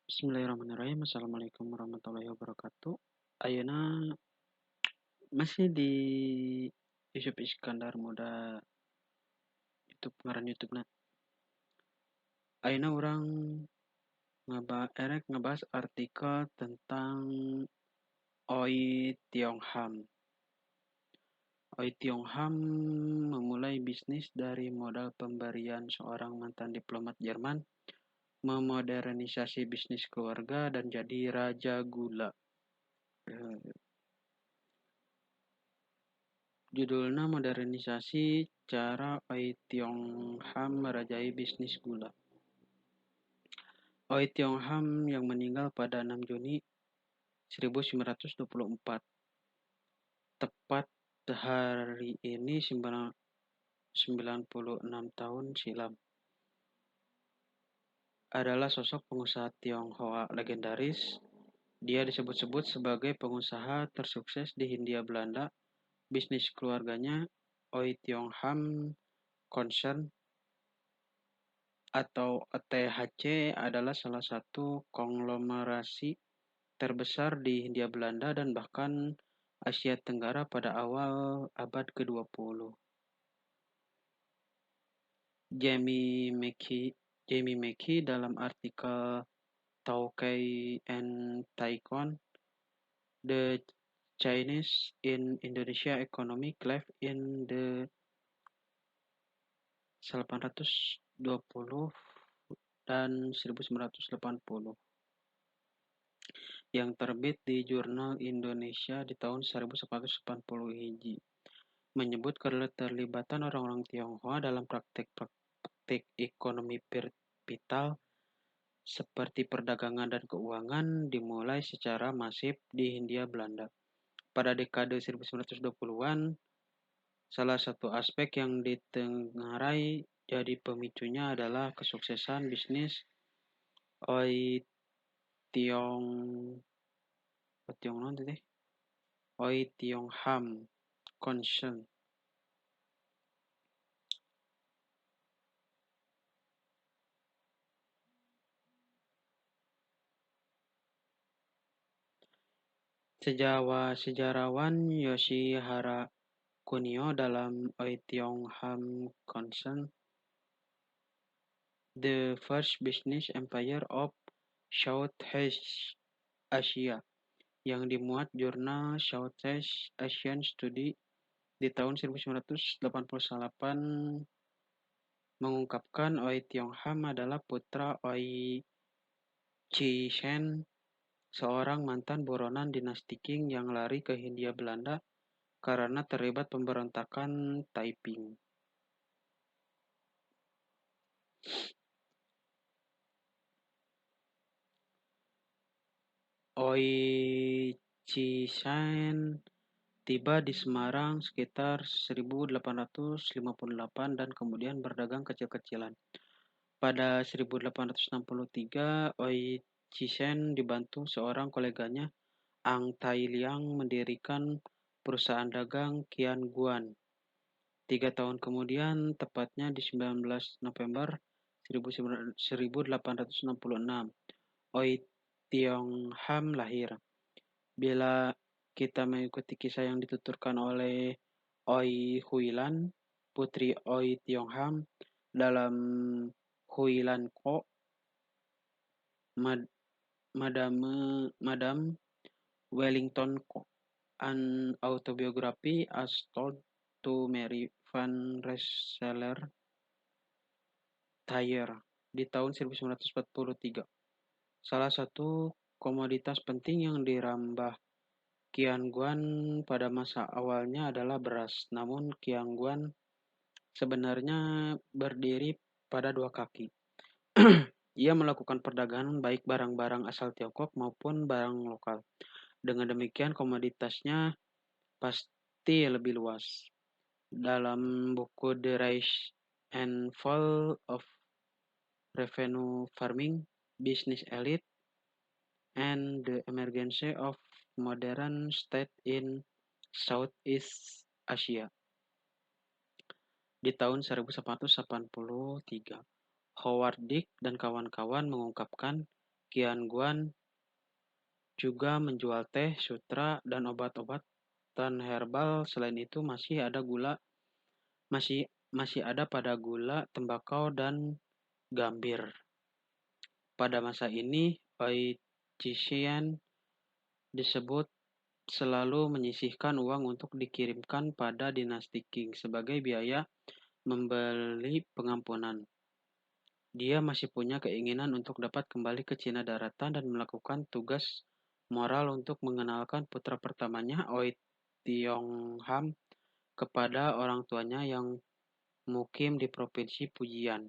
Bismillahirrahmanirrahim. Assalamualaikum warahmatullahi wabarakatuh. Ayeuna masih di Yusuf Iskandar Muda YouTube ngaran YouTube-na. Ayeuna orang ngebahas artikel tentang Oi Tiong Ham. Oi Tiong Ham memulai bisnis dari modal pemberian seorang mantan diplomat Jerman, memodernisasi bisnis keluarga dan jadi raja gula. Judulnya modernisasi cara Oi Tiong Ham merajai bisnis gula. Oi Tiong Ham yang meninggal pada 6 Juni 1924. Tepat hari ini 96 tahun silam. Adalah sosok pengusaha Tionghoa legendaris. Dia disebut-sebut sebagai pengusaha tersukses di Hindia Belanda. Bisnis keluarganya Oi Tiong Ham Concern atau THC adalah salah satu konglomerasi terbesar di Hindia Belanda dan bahkan Asia Tenggara pada awal abad ke-20. Jamie Mackey dalam artikel Taukai and Taikon, The Chinese in Indonesia Economic Life in the 1820 dan 1980 yang terbit di Jurnal Indonesia di tahun 1980 hiji, menyebut keterlibatan orang-orang Tionghoa dalam praktik ekonomi vital seperti perdagangan dan keuangan dimulai secara masif di Hindia Belanda. Pada dekade 1920-an, salah satu aspek yang ditengarai jadi pemicunya adalah kesuksesan bisnis Oi Tiong Oi Tiong Ham Concern. Sejarawan Yoshihara Kunio dalam Oi Tiong Ham Concern, The First Business Empire of Southeast Asia, yang dimuat jurnal Southeast Asian Study di tahun 1988 mengungkapkan Oi Tiong Ham adalah putra Oi Chi Shen, seorang mantan buronan dinasti Qing yang lari ke Hindia Belanda karena terlibat pemberontakan Taiping. Oi Chi Shen tiba di Semarang sekitar 1858 dan kemudian berdagang kecil-kecilan. Pada 1863, Oi Chi Shen dibantu seorang koleganya, Ang Tai Liang, mendirikan perusahaan dagang Qian Guan. 3 tahun kemudian, tepatnya di 19 November 1866, Oi Tiong Ham lahir. Bila kita mengikuti kisah yang dituturkan oleh Oi Huilan, putri Oi Tiong Ham, dalam Huilan Ko, Madame Wellington Ko, an autobiography as told to Mary Van Rensselaer Thayer di tahun 1943. Salah satu komoditas penting yang dirambah Qianguan pada masa awalnya adalah beras. Namun Qianguan sebenarnya berdiri pada dua kaki. Ia melakukan perdagangan baik barang-barang asal Tiongkok maupun barang lokal. Dengan demikian komoditasnya pasti lebih luas. Dalam buku The Rise and Fall of Revenue Farming, Business Elite, and the Emergence of Modern State in Southeast Asia di tahun 1983, Howard Dick dan kawan-kawan mengungkapkan Qian Guan juga menjual teh, sutra, dan obat-obatan herbal. Selain itu masih masih ada pada gula, tembakau, dan gambir. Pada masa ini, Oi Cixin disebut selalu menyisihkan uang untuk dikirimkan pada dinasti Qing sebagai biaya membeli pengampunan. Dia masih punya keinginan untuk dapat kembali ke Cina daratan dan melakukan tugas moral untuk mengenalkan putra pertamanya, Oi Tiong-ham, kepada orang tuanya yang mukim di provinsi Fujian.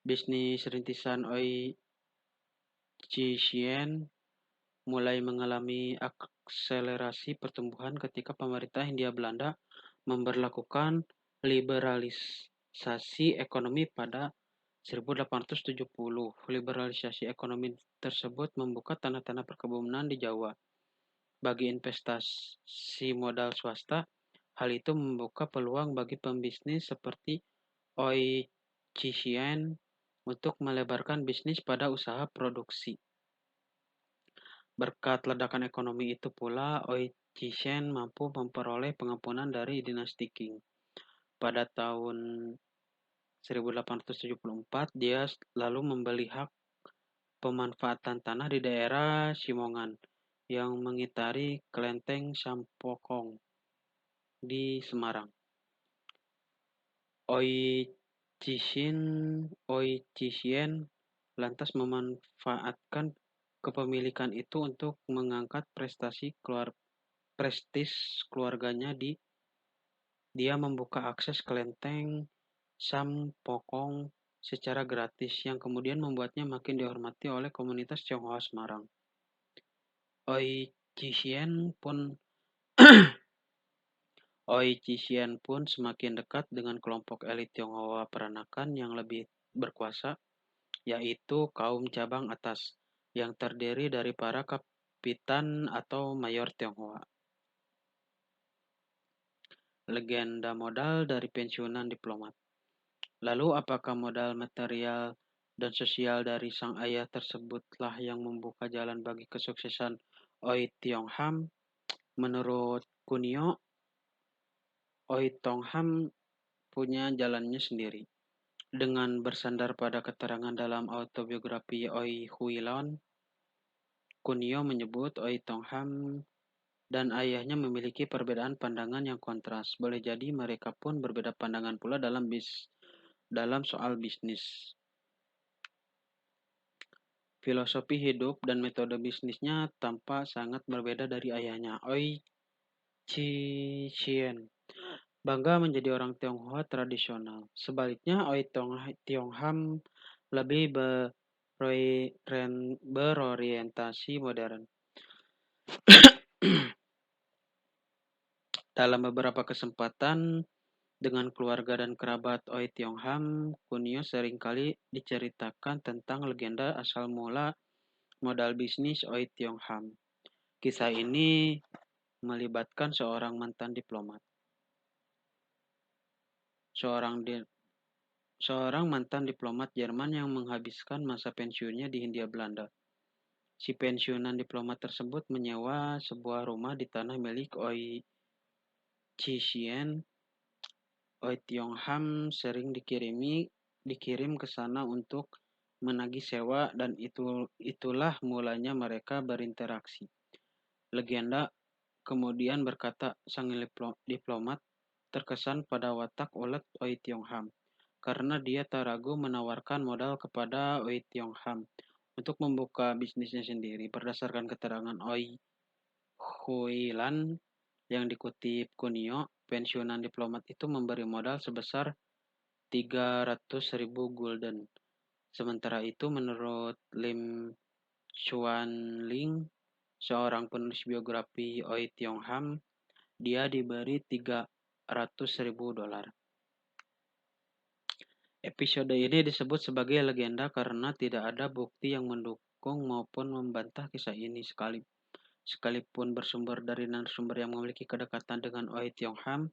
Bisnis rintisan Oi Cixin mulai mengalami akselerasi pertumbuhan ketika pemerintah Hindia Belanda memberlakukan liberalisasi ekonomi pada 1870. Liberalisasi ekonomi tersebut membuka tanah-tanah perkebunan di Jawa bagi investasi modal swasta. Hal itu membuka peluang bagi pembisnis seperti Oi Cixin untuk melebarkan bisnis pada usaha produksi. Berkat ledakan ekonomi itu pula, Oi Cixin mampu memperoleh pengampunan dari dinasti Qing. Pada tahun 1874, dia lalu membeli hak pemanfaatan tanah di daerah Simongan yang mengitari kelenteng Sampokong di Semarang. Oi Cixin Oi Cixin lantas memanfaatkan kepemilikan itu untuk mengangkat prestis keluarganya. Dia membuka akses kelenteng Sampokong secara gratis yang kemudian membuatnya makin dihormati oleh komunitas Tionghoa Semarang. Oi Cixin pun Oi Cixin pun semakin dekat dengan kelompok elit Tionghoa peranakan yang lebih berkuasa, yaitu kaum cabang atas, yang terdiri dari para kapitan atau mayor Tionghoa. Legenda modal dari pensiunan diplomat. Lalu apakah modal material dan sosial dari sang ayah tersebutlah yang membuka jalan bagi kesuksesan Oi Tiong-ham? Menurut Kunio, Oi Tong-ham punya jalannya sendiri. Dengan bersandar pada keterangan dalam autobiografi Oi Huilon, Kunio menyebut Oi Tong-ham dan ayahnya memiliki perbedaan pandangan yang kontras. Boleh jadi mereka pun berbeda pandangan pula dalam soal bisnis. Filosofi hidup dan metode bisnisnya tampak sangat berbeda dari ayahnya, Oi Cixin. Bangga menjadi orang Tionghoa tradisional. Sebaliknya, Oi Tiong-ham lebih berorientasi modern. Dalam beberapa kesempatan dengan keluarga dan kerabat Oi Tiong-ham, Kunio seringkali diceritakan tentang legenda asal mula modal bisnis Oi Tiong-ham. Kisah ini melibatkan seorang mantan diplomat. Seorang mantan diplomat Jerman yang menghabiskan masa pensiunnya di Hindia Belanda. Si pensiunan diplomat tersebut menyewa sebuah rumah di tanah milik Oi Cixin. Oi Tiong-ham sering dikirim ke sana untuk menagih sewa dan itulah mulanya mereka berinteraksi. Legenda kemudian berkata sang diplomat terkesan pada watak ulet Oi Tiong-ham karena dia tak ragu menawarkan modal kepada Oi Tiong-ham untuk membuka bisnisnya sendiri. Berdasarkan keterangan Oi Huilan yang dikutip Kunio, pensiunan diplomat itu memberi modal sebesar 300.000 gulden. Sementara itu, menurut Lim Xuanling, seorang penulis biografi Oi Tiong-ham, dia diberi 300.000 dolar. Episode ini disebut sebagai legenda karena tidak ada bukti yang mendukung maupun membantah kisah ini sekalipun bersumber dari narasumber yang memiliki kedekatan dengan Oi Tiong-ham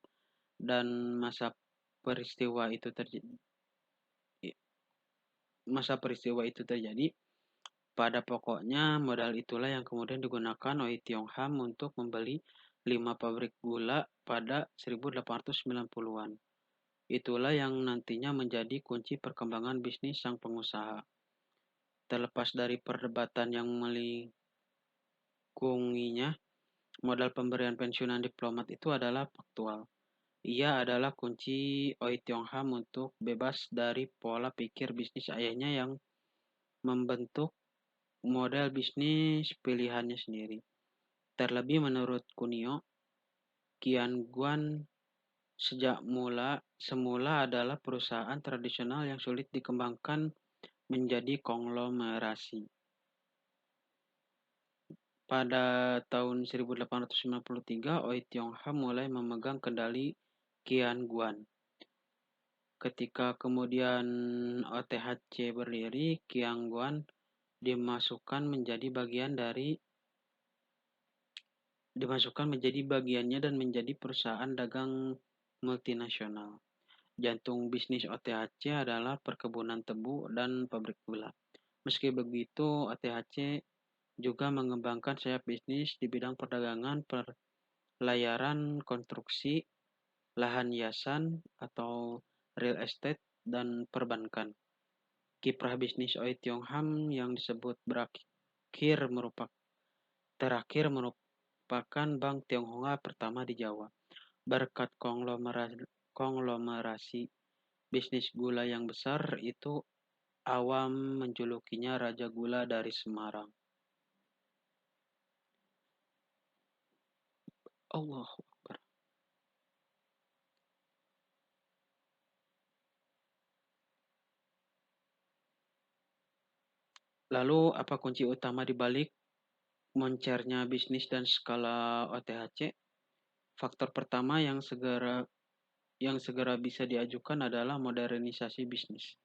dan masa peristiwa itu terjadi. masa peristiwa itu terjadi, pada pokoknya modal itulah yang kemudian digunakan Oei Tiong Ham untuk membeli 5 pabrik gula pada 1890-an. Itulah yang nantinya menjadi kunci perkembangan bisnis sang pengusaha. Terlepas dari perdebatan yang melingkunginya, modal pemberian pensiunan diplomat itu adalah faktual. Ia adalah kunci Oei Tiong Ham untuk bebas dari pola pikir bisnis ayahnya yang membentuk model bisnis pilihannya sendiri. Terlebih menurut Kunio, Kian Guan semula adalah perusahaan tradisional yang sulit dikembangkan menjadi konglomerasi. Pada tahun 1893, Oei Tiong Ham mulai memegang kendali Kian Guan. Ketika kemudian OTHC berdiri, Kian Guan dimasukkan menjadi bagiannya dan menjadi perusahaan dagang multinasional. Jantung bisnis OTHC adalah perkebunan tebu dan pabrik gula. Meski begitu, OTHC juga mengembangkan sayap bisnis di bidang perdagangan, perlayaran, konstruksi, lahan hiasan atau real estate, dan perbankan. Kiprah bisnis Oei Tiong Ham yang disebut terakhir merupakan Bank Tionghoa pertama di Jawa. Berkat konglomerasi bisnis gula yang besar itu, awam menjulukinya Raja Gula dari Semarang. Allahu Akbar. Lalu apa kunci utama di balik moncernya bisnis dan skala OTHC? Faktor pertama yang segera bisa diajukan adalah modernisasi bisnis.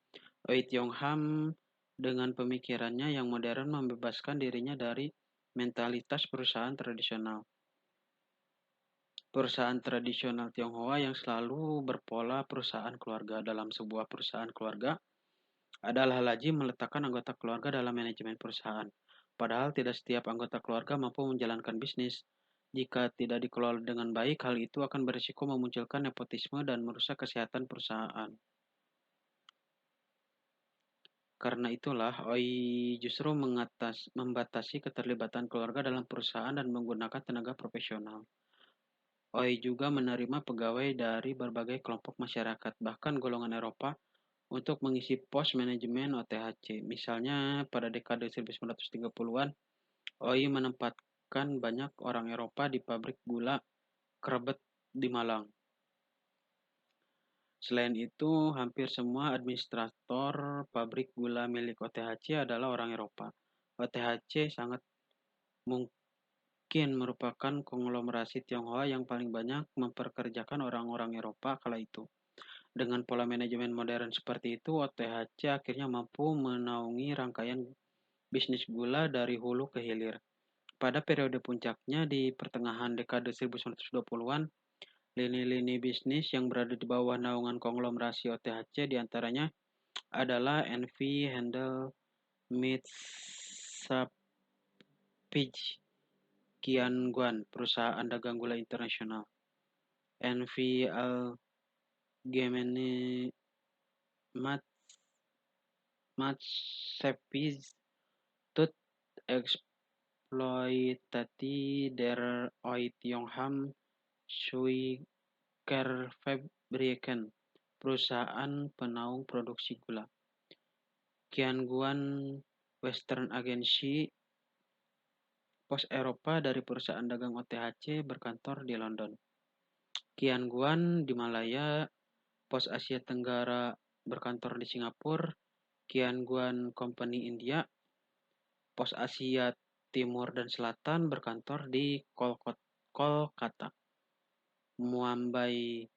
Oei Tiong Ham dengan pemikirannya yang modern membebaskan dirinya dari mentalitas perusahaan tradisional. Perusahaan tradisional Tionghoa yang selalu berpola perusahaan keluarga. Dalam sebuah perusahaan keluarga adalah lazim meletakkan anggota keluarga dalam manajemen perusahaan. Padahal tidak setiap anggota keluarga mampu menjalankan bisnis. Jika tidak dikelola dengan baik, hal itu akan berisiko memunculkan nepotisme dan merusak kesehatan perusahaan. Karena itulah, OI justru membatasi keterlibatan keluarga dalam perusahaan dan menggunakan tenaga profesional. OI juga menerima pegawai dari berbagai kelompok masyarakat, bahkan golongan Eropa, untuk mengisi pos manajemen OTHC. Misalnya, pada dekade 1930-an, OI menempatkan banyak orang Eropa di pabrik gula Krebet di Malang. Selain itu, hampir semua administrator pabrik gula milik OTHC adalah orang Eropa. OTHC sangat mungkin merupakan konglomerasi Tionghoa yang paling banyak memperkerjakan orang-orang Eropa kala itu. Dengan pola manajemen modern seperti itu, OTHC akhirnya mampu menaungi rangkaian bisnis gula dari hulu ke hilir. Pada periode puncaknya di pertengahan dekade 1920-an, lini-lini bisnis yang berada di bawah naungan konglomerasi OTHC diantaranya adalah NV, Handel, Mitsapige, Kian Guan, perusahaan dagang gula internasional, NV Allgemeine Maatschappij tot Exploitatie der Oei-Tiong-Ham Suikerfabrieken, perusahaan penaung produksi gula. Kian-Guan Western Agency, pos Eropa dari perusahaan dagang OTHC berkantor di London. Kian-Guan di Malaya, pos Asia Tenggara berkantor di Singapura. Kian-Guan Company India, pos Asia Timur dan Selatan berkantor di Kolkata. Mumbai,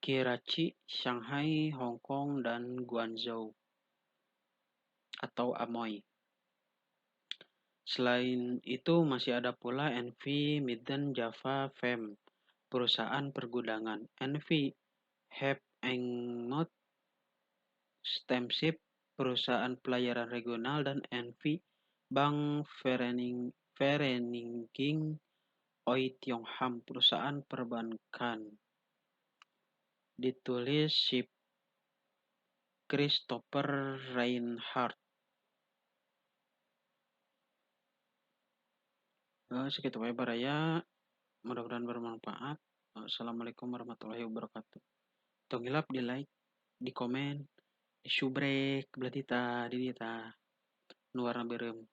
Karachi, Shanghai, Hong Kong, dan Guangzhou atau Amoy. Selain itu masih ada pula NV Midden Java Fem, perusahaan pergudangan. NV Heb Engmot Steamship, perusahaan pelayaran regional, dan NV Bank Vereniging Oei-Tiong-Ham, perusahaan perbankan. Ditulis si Christopher Reinhardt. Segitu aja baraya. Mudah-mudahan bermanfaat. Assalamualaikum warahmatullahi wabarakatuh. Tongilap di like, di komen, di subrek, belatita, di dita, nu warna berem.